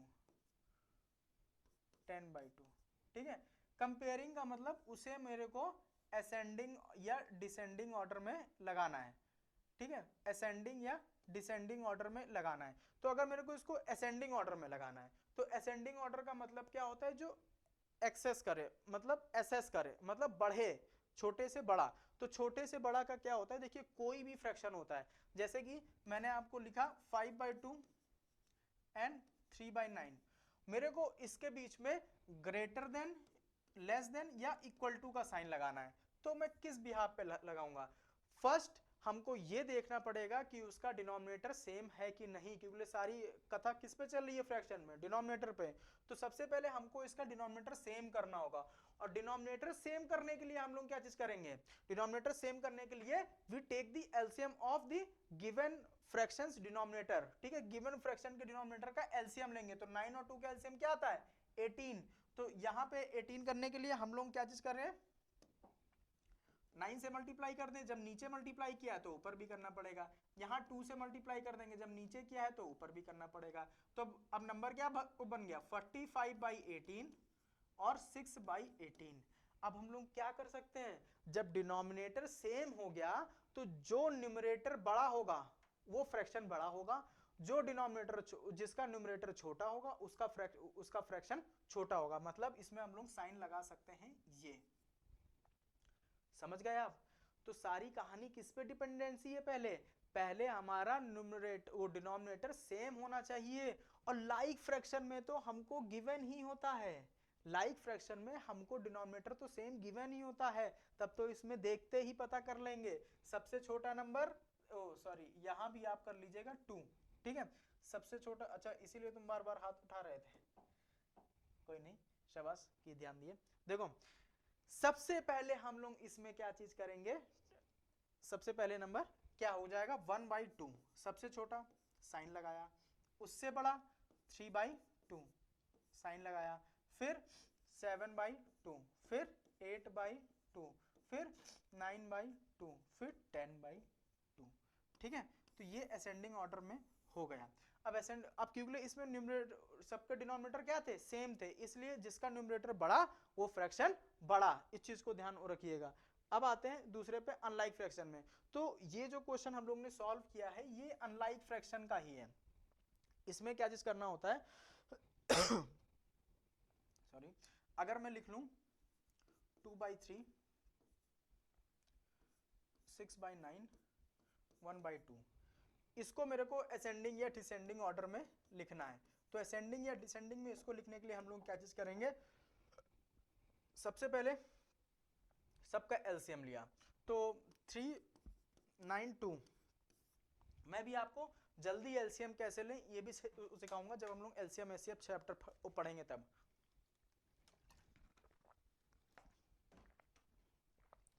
10/2, ठीक है। कंपेयरिंग का मतलब उसे मेरे को असेंडिंग या डिसेंडिंग ऑर्डर में लगाना है, ठीक है, असेंडिंग या डिसेंडिंग ऑर्डर में लगाना है। तो अगर मेरे को इसको असेंडिंग ऑर्डर में लगाना है तो असेंडिंग ऑर्डर का मतलब क्या होता है, जो एक्सेस करे, मतलब एसेस करे, मतलब बढ़े, छोटे से बड़ा। तो छोटे से बड़ा का क्या होता है, देखिए कोई भी फ्रैक्शन होता है, जैसे कि मैंने आपको लिखा 5/2 एंड 3/9, मेरे को इसके बीच में ग्रेटर देन, लेस देन या इक्वल टू का साइन लगाना है, तो मैं किस बिहाफ पे लगाऊंगा, फर्स्ट हमको ये देखना पड़ेगा कि उसका डिनोमिनेटर सेम है कि नहीं, क्योंकि सारी कथा किस पे चल रही है, फ्रैक्शन में, डिनोमिनेटर पे। तो सबसे पहले हमको इसका डिनोमिनेटर सेम करना होगा, और डिनोमिनेटर सेम करने के लिए हम लोग क्या चीज करेंगे, डिनोमिनेटर सेम करने के लिए we take the LCM of the given fractions denominator. ठीक है, गिवन फ्रैक्शन के डिनोमिनेटर का एलसीएम लेंगे, तो 9 और 2 का एलसीएम क्या आता है, 18। तो यहाँ पे 18 करने के लिए हम लोग क्या चीज कर रहे हैं, 9 से मल्टीप्लाई कर दें, जब नीचे मल्टीप्लाई किया है तो ऊपर भी करना पड़ेगा, यहाँ 2 से मल्टीप्लाई कर देंगे, जब नीचे किया है तो ऊपर भी करना पड़ेगा। तो अब नंबर क्या बन गया, 45/18 और 6/18। अब हम लोग क्या कर सकते हैं, जब डिनोमिनेटर सेम हो गया तो जो न्यूमरेटर बड़ा होगा वो फ्रैक्शन बड़ा होगा, जो डिनोमिनेटर जिसका न्यूमरेटर छोटा होगा उसका फ्रैक्शन छोटा होगा। मतलब इसमें हम लोग साइन लगा सकते हैं, ये समझ गए आप। तो सारी कहानी किस पे डिपेंडेंसी है, पहले हमारा न्यूमरेटर वो डिनोमिनेटर सेम होना चाहिए, और लाइक फ्रैक्शन में तो हमको गिवन ही होता है, लाइक फ्रैक्शन में हमको डिनोमिनेटर तो सेम गिवन ही होता है, तब तो इसमें देखते ही पता कर लेंगे। सबसे छोटा नंबर, सॉरी यहाँ भी आप कर लीजिएगा 2, ठीक है, सबसे छोटा, अच्छा इसीलिए तुम बार बार हाथ उठा रहे थे, कोई नहीं, शाबाश की ध्यान दिए। देखो सबसे पहले हम लोग इसमें क्या चीज करेंगे, सबसे पहले नंबर क्या हो जाएगा, 1/2, सबसे छोटा साइन लगाया, उससे बड़ा 3/2 साइन लगाया, फिर 7/2, फिर 8/2, फिर 9/2, फिर 10/2। ठीक है, तो ये असेंडिंग ऑर्डर में हो गया। अब क्योंकि इसमें न्यूमरेटर सबके डिनोमिनेटर क्या थे, सेम थे, इसलिए जिसका न्यूमरेटर बड़ा वो फ्रैक्शन बड़ा, इस चीज को ध्यान रखिएगा। अब आते हैं दूसरे पे, अनलाइक फ्रैक्शन में। तो ये जो क्वेश्चन हम लोग ने सॉल्व किया है ये अनलाइक फ्रैक्शन का ही है। इसमें क्या चीज करना होता है सॉरी, अगर मैं लिख लूं 2/3, 6/9, 1/2, इसको मेरे को असेंडिंग या डिसेंडिंग ऑर्डर में लिखना है। तो असेंडिंग या डिसेंडिंग में इसको लिखने के लिए हम लोग क्या चीज करेंगे, सबसे पहले सबका एलसीएम लिया, तो 392, मैं भी आपको जल्दी एलसीएम कैसे लें ये भी सिखाऊंगा जब हम लोग एलसीएम एचसीएफ चैप्टर पढ़ेंगे तब।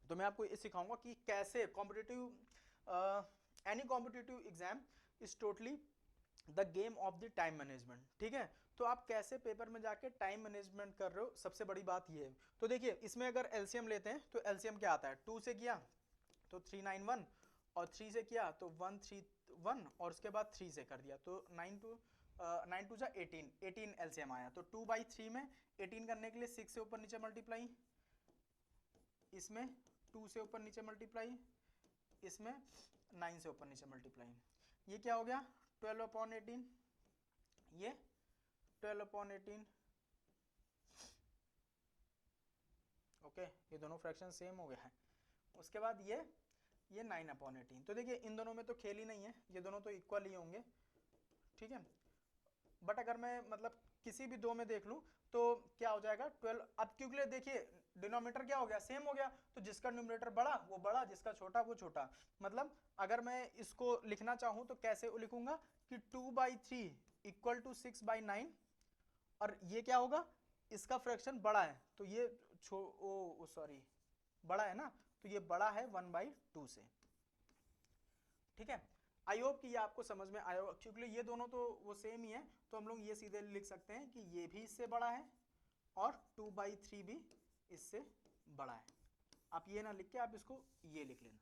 तो मैं आपको ये सिखाऊंगा कि कैसे competitive any competitive exam is totally the game of the time management. ठीक है, तो आप कैसे पेपर में जाके टाइम मैनेजमेंट कर रहे हो, सबसे बड़ी बात ये है। तो देखिए इसमें अगर एलसीएम लेते हैं तो एलसीएम क्या आता है, 2 से किया तो 391, और 3 से किया तो 131, और उसके बाद 3 से कर दिया तो 9 2 18 एलसीएम आया। तो 2/3 में 18 करने के लिए 6 से ऊपर नीचे मल्टीप्लाई, इसमें 2 से ऊपर नीचे मल्टीप्लाई, इसमें 9 से ऊपर नीचे मल्टीप्लाई, ये क्या हो गया 12/18, ये 12/18। ओके, ये दोनों फ्रैक्शन सेम हो गया है। उसके बाद ये 9/18। तो देखिए इन दोनों में तो खेल ही नहीं है, ये दोनों तो इक्वल ही होंगे। ठीक है, बट अगर मैं मतलब किसी भी दो में देख लूं तो क्या हो जाएगा 12। अब क्योंकि देखिए डिनोमिनेटर क्या हो गया, सेम हो गया, तो जिसका न्यूमरेटर बड़ा वो बड़ा, जिसका छोटा वो छोटा। मतलब अगर मैं इसको लिखना चाहूं तो कैसे लिखूंगा कि 2/3 इक्वल टू 6/9, और ये क्या होगा, इसका फ्रैक्शन बड़ा है तो ये सॉरी बड़ा है ना, तो ये बड़ा है 1/2 से। ठीक है, आई होप कि ये आपको समझ में आया, क्योंकि ये दोनों तो वो सेम ही है, तो हम लोग ये सीधे लिख सकते हैं कि ये भी इससे बड़ा है और 2/3 भी इससे बड़ा है। आप ये ना लिख के आप इसको ये लिख लेना।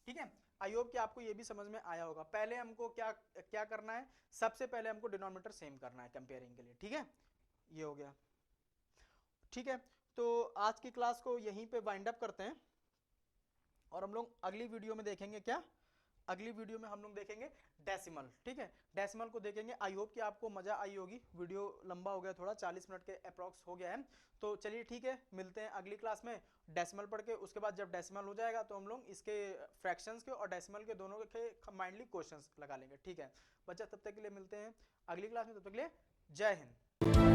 ठीक है, आई होप कि आपको ये भी समझ में आया होगा। पहले हमको क्या करना है, सबसे पहले हमको डिनोमिनेटर सेम करना है कंपेयरिंग के लिए। ठीक है, ये हो गया। ठीक है, तो आज की क्लास को यहीं पे वाइंड अप करते हैं, और हम लोग अगली वीडियो में देखेंगे क्या, अगली वीडियो में हम लोग देखेंगे डेसिमल। ठीक है, डेसिमल को देखेंगे। आई होप कि आपको मजा आई होगी। वीडियो लंबा हो गया थोड़ा, 40 मिनट के अप्रॉक्स हो गया है। तो चलिए ठीक है, मिलते हैं अगली क्लास में डेसिमल पढ़ के। उसके बाद जब डेसिमल हो जाएगा तो हम लोग इसके फ्रैक्शंस के और डेसिमल के दोनों के कंबाइंडली क्वेश्चंस लगा लेंगे। ठीक है बच्चा, तब तक के लिए मिलते हैं अगली क्लास में, तब तक के लिए जय हिंद।